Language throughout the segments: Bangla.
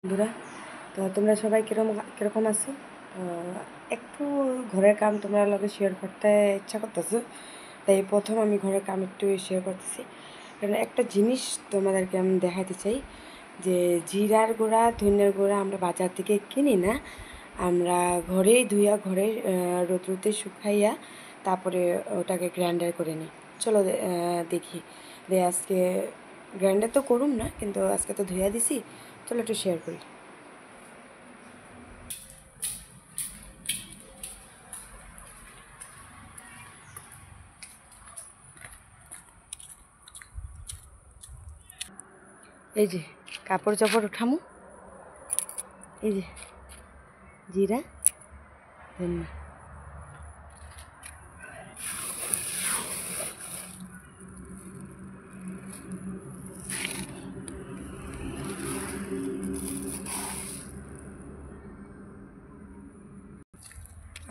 বন্ধুরা, তো তোমরা সবাই কিরকম আছো? একটু ঘরের কাম তোমরা লগে শেয়ার করতে ইচ্ছা করতেছো, তাই প্রথম আমি ঘরের কাম একটু শেয়ার করতেছি। কারণ একটা জিনিস তোমাদেরকে আমি দেখাতে চাই যে জিরার গুঁড়া, ধনিয়ার গুঁড়া আমরা বাজার থেকে কিনি না, আমরা ঘরেই ধুইয়া ঘরে রোদ্রুতে শুকাইয়া তারপরে ওটাকে গ্রাইন্ডার করে নিই। চলো দেখি আজকে গ্রাইন্ডার তো করুম না, কিন্তু আজকে তো ধুইয়া দিছি, চলো একটু শেয়ার করি। এই যে কাপড় চাপড় উঠামু, এই যে জিরা, ধনিয়া।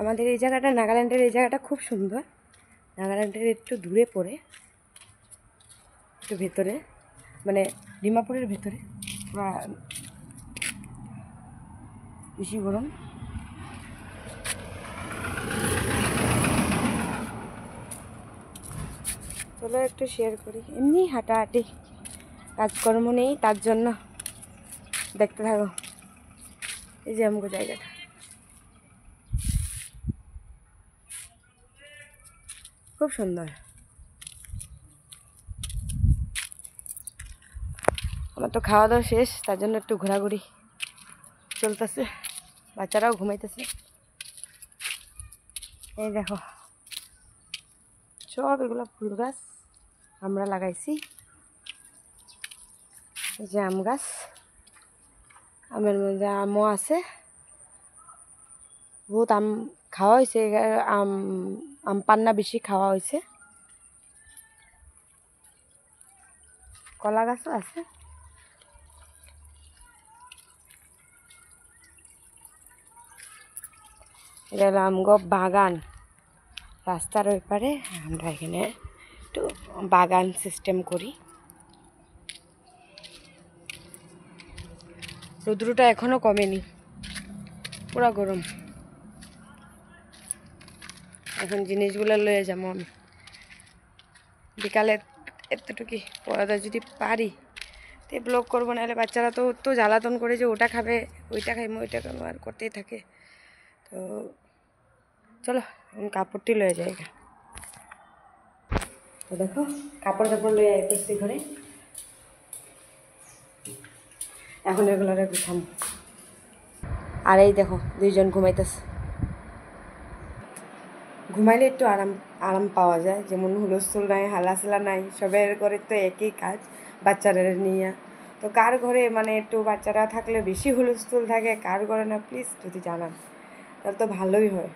আমাদের এই জায়গাটা, নাগাল্যান্ডের এই জায়গাটা খুব সুন্দর। নাগাল্যান্ডের একটু দূরে পড়ে, একটু ভেতরে, মানে ডিমাপুরের ভেতরে, পুরা বেশি গরম। চলো একটু শেয়ার করি, এমনি হাঁটাহাঁটি, কাজকর্ম নেই তার জন্য। দেখতে থাকো, এই যে আমগো জায়গাটা খুব সুন্দর। আমার তো খাওয়া দাওয়া শেষ, তার জন্য একটু ঘোরাঘুরি চলতেছে, বাচ্চারাও ঘুমাইতেছে। এই দেখো সব এগুলো ফুল গাছ আমরা লাগাইছি। এই যে আম গাছ, আমের মধ্যে আমও আছে, বহুত আম খাওয়া হয়েছে। আম আম পান্না বেশি খাওয়া হয়েছে। কলা গাছও আছে। এটা হলো আমগো বাগান, রাস্তার ওই পারে আমরা এখানে একটু বাগান সিস্টেম করি। রৌদ্রটা এখনো কমেনি, পুরা গরম। এখন জিনিসগুলো লয়ে যাবো আমি বিকালে, এতটুকু পড়াটা যদি পারি তো ব্লগ করবো, নাহলে বাচ্চারা তো জ্বালাতন করে যে ওটা খাবে, ওইটা খাইমো, ওইটা খাইমো, আর করতেই থাকে। তো চলো কাপড়টি লয়ে যাই। তো দেখো কাপড় টাপড় লয়ে আইতেছি ঘরে, এখন এগুলোরে গুছাম। আর এই দেখো দুইজন ঘুমাইতেছে। ঘুমাইলে একটু আরাম আরাম পাওয়া যায়, যেমন হুলস্থুল নাই, হালাসিলা নাই, সবের ঘরে তো একই কাজ, বাচ্চারা নিয়ে। তো কার ঘরে মানে একটু বাচ্চারা থাকলে বেশি হুলস্থুল থাকে, কার ঘরে না, প্লিজ যদি জানান তাহলে তো ভালোই হয়।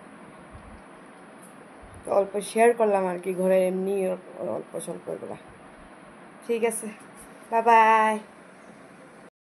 তো অল্প শেয়ার করলাম আর কি, ঘরে এমনি অল্প স্বল্প এগুলা। ঠিক আছে, বাই বাই।